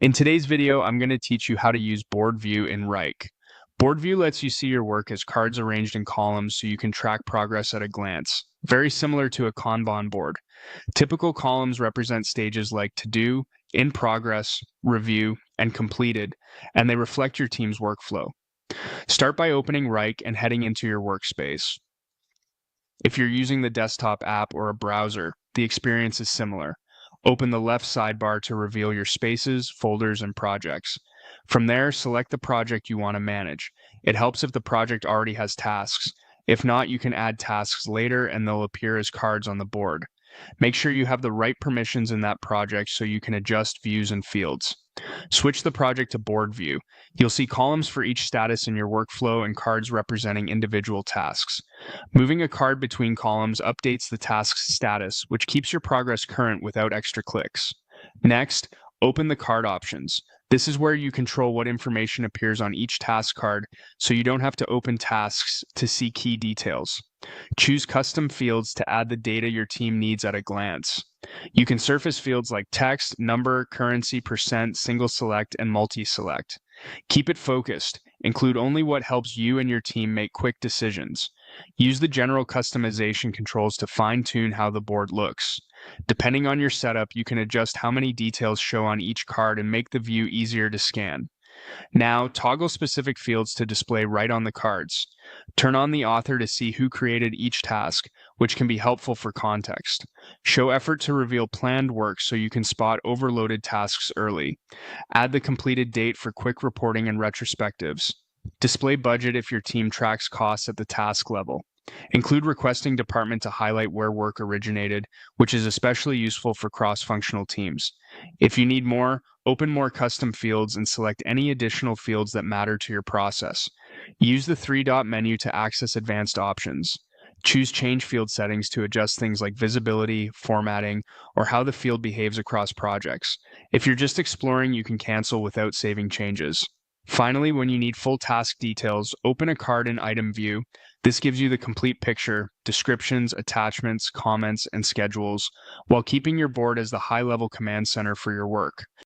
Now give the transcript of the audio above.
In today's video, I'm going to teach you how to use board view in Wrike. Board view lets you see your work as cards arranged in columns so you can track progress at a glance, very similar to a Kanban board. Typical columns represent stages like to do, in progress, review, and completed, and they reflect your team's workflow. Start by opening Wrike and heading into your workspace. If you're using the desktop app or a browser, the experience is similar. Open the left sidebar to reveal your spaces, folders, and projects. From there, select the project you want to manage. It helps if the project already has tasks. If not, you can add tasks later and they'll appear as cards on the board. Make sure you have the right permissions in that project so you can adjust views and fields. Switch the project to board view. You'll see columns for each status in your workflow and cards representing individual tasks. Moving a card between columns updates the task's status, which keeps your progress current without extra clicks. Next, open the card options. This is where you control what information appears on each task card, so you don't have to open tasks to see key details. Choose custom fields to add the data your team needs at a glance. You can surface fields like text, number, currency, percent, single select, and multi-select. Keep it focused. Include only what helps you and your team make quick decisions. Use the general customization controls to fine-tune how the board looks. Depending on your setup, you can adjust how many details show on each card and make the view easier to scan. Now, toggle specific fields to display right on the cards. Turn on the author to see who created each task, which can be helpful for context. Show effort to reveal planned work so you can spot overloaded tasks early. Add the completed date for quick reporting and retrospectives. Display budget if your team tracks costs at the task level. Include requesting department to highlight where work originated, which is especially useful for cross-functional teams. If you need more, open more custom fields and select any additional fields that matter to your process. Use the three-dot menu to access advanced options. Choose change field settings to adjust things like visibility, formatting, or how the field behaves across projects. If you're just exploring, you can cancel without saving changes. Finally, when you need full task details, open a card in item view. This gives you the complete picture, descriptions, attachments, comments, and schedules, while keeping your board as the high-level command center for your work.